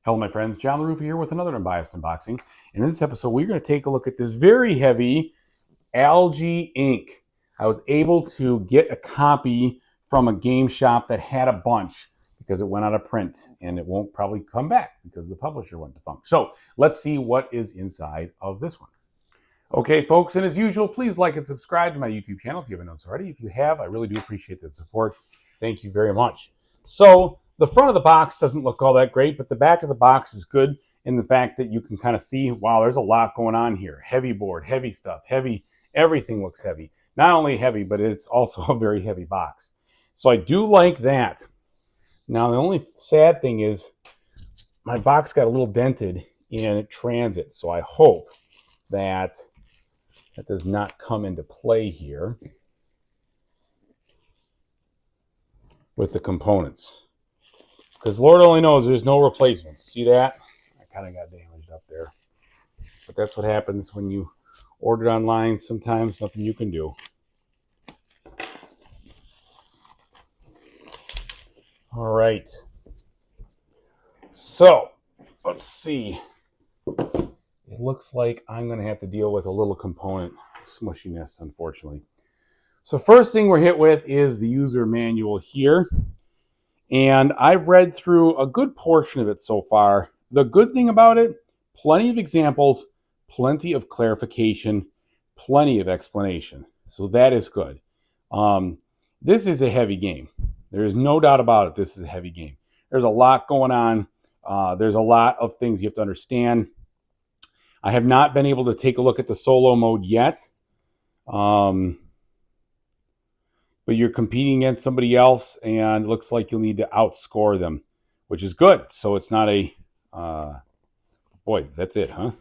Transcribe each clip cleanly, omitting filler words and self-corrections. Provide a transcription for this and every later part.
Hello, my friends. John LaRuffa here with another Unbiased unboxing. And in this episode, we're going to take a look at this very heavy Algae ink. I was able to get a copy from a game shop that had a bunch because it went out of print, and it won't probably come back because the publisher went defunct. So let's see what is inside of this one. Okay, folks, and as usual, please like and subscribe to my YouTube channel if you haven't done so already. If you have, I really do appreciate that support. Thank you very much. So the front of the box doesn't look all that great, but the back of the box is good in the fact that you can kind of see, wow, there's a lot going on here. Heavy board, heavy stuff, heavy, everything looks heavy. Not only heavy, but it's also a very heavy box. So I do like that. Now, the only sad thing is my box got a little dented in transit, so I hope that that does not come into play here with the components. Because Lord only knows there's no replacements. See that? I kind of got damaged up there. But that's what happens when you order it online. Sometimes nothing you can do. All right. So, let's see. It looks like I'm going to have to deal with a little component smushiness, unfortunately. So first thing we're hit with is the user manual here. And I've read through a good portion of it so far. The good thing about it, plenty of examples, plenty of clarification, plenty of explanation. So that is good. This is a heavy game. There is no doubt about it. This is a heavy game. There's a lot going on. There's a lot of things you have to understand. I have not been able to take a look at the solo mode yet. But you're competing against somebody else, and it looks like you'll need to outscore them, which is good. So it's not a, boy, that's it, huh?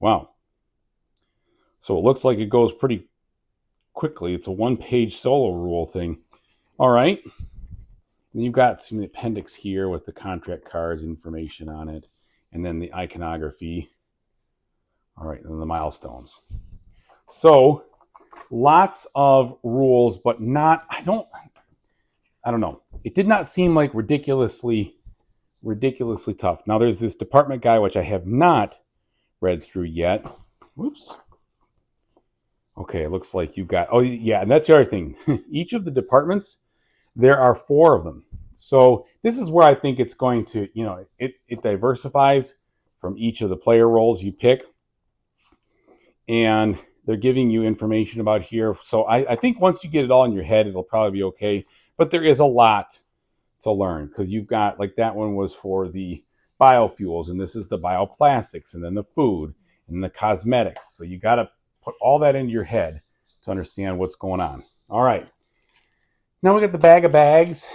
Wow. So it looks like it goes pretty quickly. It's a one-page solo rule thing. All right. And you've got some appendix here with the contract cards, information on it, and then the iconography. All right, and then the milestones. So lots of rules, but not, I don't know. It did not seem like ridiculously tough. Now there's this department guide, which I have not read through yet. Whoops. Okay, it looks like you got, oh yeah, and that's the other thing. Each of the departments, there are 4 of them. So this is where I think it's going to, it diversifies from each of the player roles you pick. And they're giving you information about here. So I think once you get it all in your head, it'll probably be okay. But there is a lot to learn because you've got, like that one was for the biofuels, and this is the bioplastics, and then the food, and the cosmetics. So you got to put all that into your head to understand what's going on. All right. Now we got the bag of bags.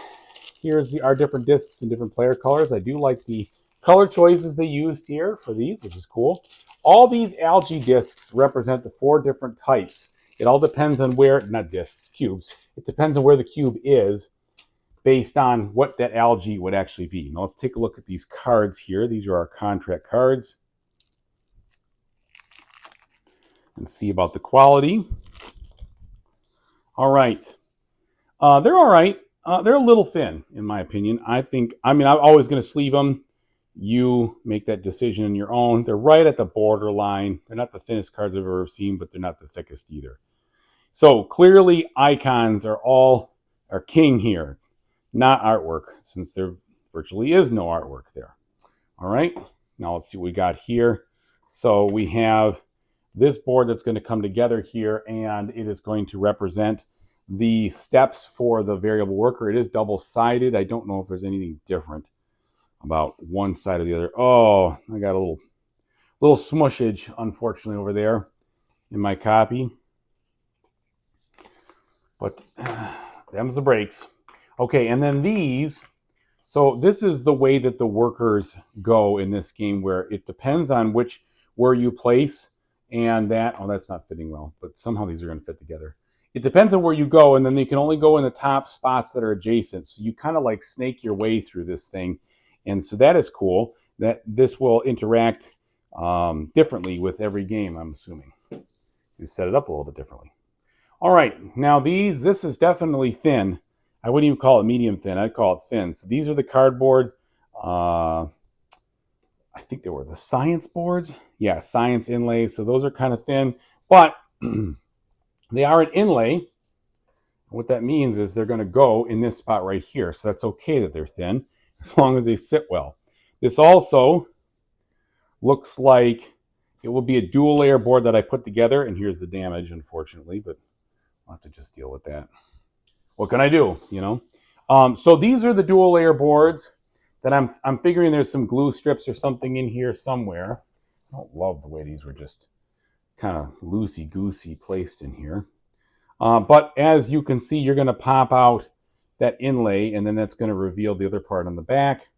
Here's our different discs and different player colors. I do like the color choices they used here for these, which is cool. All these algae discs represent the 4 different types. It all depends on where, not discs, cubes. It depends on where the cube is based on what that algae would actually be. Now let's take a look at these cards here. These are our contract cards. And see about the quality. All right. They're all right. They're a little thin, in my opinion. I'm always going to sleeve them. You make that decision on your own. They're right at the borderline. They're not the thinnest cards I've ever seen, but they're not the thickest either. So clearly icons are king here, not artwork, since there virtually is no artwork there. All right, now let's see what we got here. So we have this board that's going to come together here, and it is going to represent the steps for the variable worker. It is double-sided. I don't know if there's anything different about one side or the other. Oh, I got a little smushage, unfortunately, over there in my copy. But them's the breaks. Okay, and then these. So this is the way that the workers go in this game, where it depends on where you place, and that, oh, that's not fitting well, but somehow these are going to fit together. It depends on where you go, and then they can only go in the top spots that are adjacent. So you kind of like snake your way through this thing. And so that is cool, that this will interact differently with every game, I'm assuming. You set it up a little bit differently. All right, now this is definitely thin. I wouldn't even call it medium thin. I'd call it thin. So these are the cardboard think they were the science boards. Yeah, science inlays. So those are kind of thin, but they are an inlay. What that means is they're going to go in this spot right here. So that's okay that they're thin as long as they sit well. This also looks like it will be a dual layer board that I put together. And here's the damage, unfortunately, but I'll have to just deal with that. What can I do, you know? So these are the dual layer boards that I'm figuring there's some glue strips or something in here somewhere. I don't love the way these were just kind of loosey-goosey placed in here. But as you can see, you're going to pop out that inlay, and then that's going to reveal the other part on the back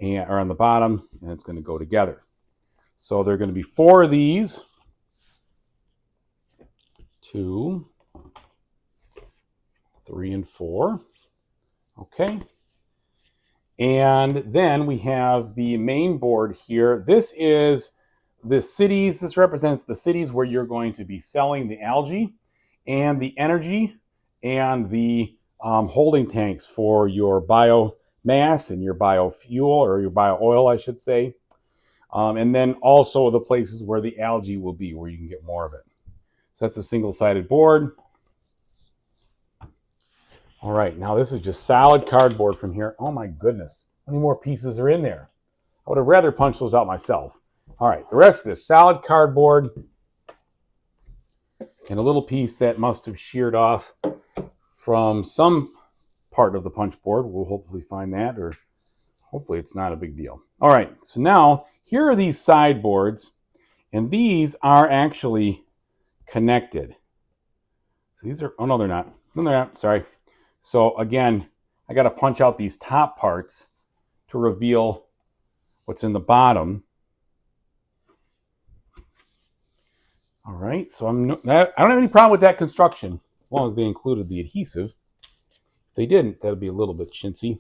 or on the bottom, and it's going to go together. So there are going to be 4 of these. 2, 3, and 4. Okay. And then we have the main board here. This is the cities. This represents the cities where you're going to be selling the algae and the energy and the holding tanks for your biomass and your biofuel, or your bio-oil, I should say. And then also the places where the algae will be, where you can get more of it. So that's a single-sided board. All right, now this is just solid cardboard from here. Oh my goodness, how many more pieces are in there? I would have rather punched those out myself. All right, the rest of this solid cardboard and a little piece that must have sheared off from some part of the punch board. We'll hopefully find that, or hopefully it's not a big deal. All right, so now here are these sideboards, and these are actually connected. So these are, oh no, they're not. No, they're not, sorry. So again, I got to punch out these top parts to reveal what's in the bottom. All right, so I don't have any problem with that construction, as long as they included the adhesive. If they didn't, that'd be a little bit chintzy.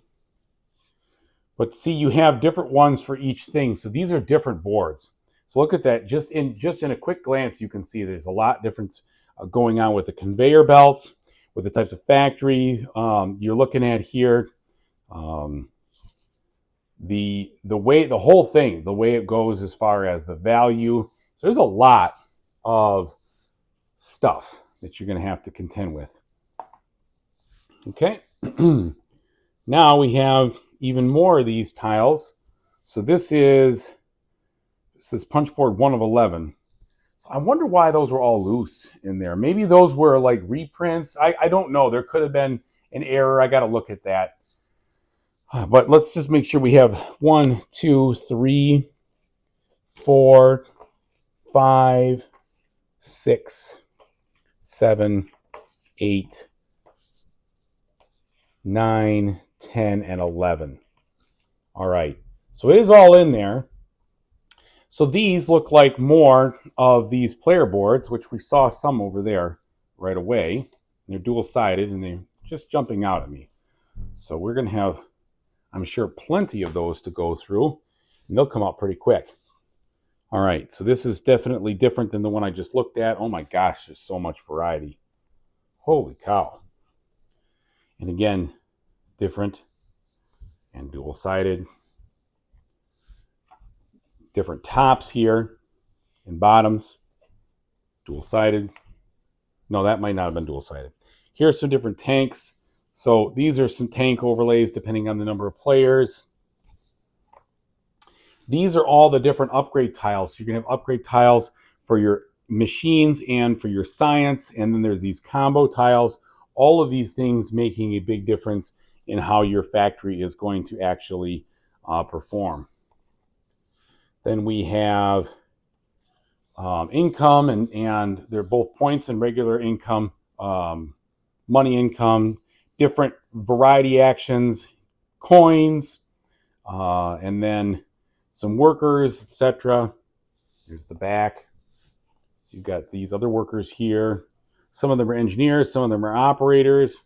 But see, you have different ones for each thing. So these are different boards. So look at that. Just in a quick glance, you can see there's a lot different going on with the conveyor belts, with the types of factory you're looking at here. The way, the whole thing, the way it goes as far as the value. So there's a lot of stuff that you're going to have to contend with. Okay. Now we have even more of these tiles. So this is punch board 1 of 11. So I wonder why those were all loose in there. Maybe those were like reprints. I don't know. There could have been an error. I got to look at that. But let's just make sure we have 1, 2, 3, 4, 5, 6, 7, 8, 9, 10, and 11. All right. So it is all in there. So these look like more of these player boards, which we saw some over there right away. And they're dual-sided, and they're just jumping out at me. So we're going to have, I'm sure, plenty of those to go through, and they'll come out pretty quick. All right, so this is definitely different than the one I just looked at. Oh my gosh, there's so much variety. Holy cow. And again, different and dual-sided. Different tops here and bottoms, dual-sided. No, that might not have been dual-sided. Here's some different tanks. So these are some tank overlays depending on the number of players. These are all the different upgrade tiles. So you're going to have upgrade tiles for your machines and for your science. And then there's these combo tiles. All of these things making a big difference in how your factory is going to actually perform. Then we have income, and they're both points and regular income, money income, different variety actions, coins, and then some workers, etc. Here's the back. So you've got these other workers here. Some of them are engineers, some of them are operators.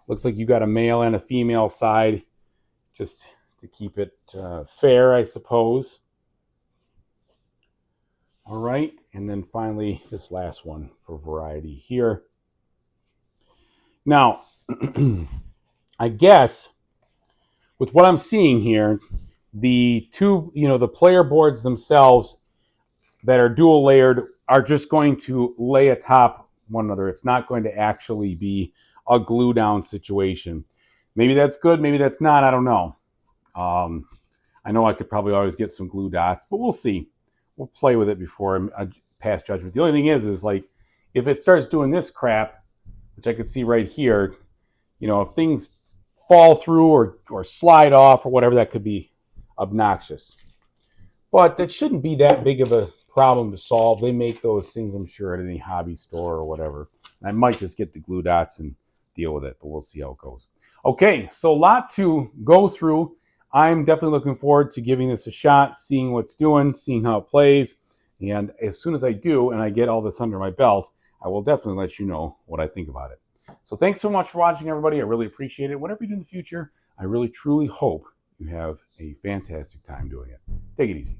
Looks like you got a male and a female side, just to keep it fair, I suppose. All right, and then finally this last one for variety here. Now, I guess with what I'm seeing here, the two, the player boards themselves that are dual layered are just going to lay atop one another. It's not going to actually be a glue down situation. Maybe that's good, maybe that's not, I don't know. I know I could probably always get some glue dots, but we'll see. We'll play with it before I pass judgment. The only thing is like, if it starts doing this crap, which I could see right here, if things fall through or slide off or whatever, that could be obnoxious. But that shouldn't be that big of a problem to solve. They make those things, I'm sure, at any hobby store or whatever. And I might just get the glue dots and deal with it, but we'll see how it goes. Okay, so a lot to go through. I'm definitely looking forward to giving this a shot, seeing what it's doing, seeing how it plays. And as soon as I do and I get all this under my belt, I will definitely let you know what I think about it. So thanks so much for watching, everybody. I really appreciate it. Whatever you do in the future, I really, truly hope you have a fantastic time doing it. Take it easy.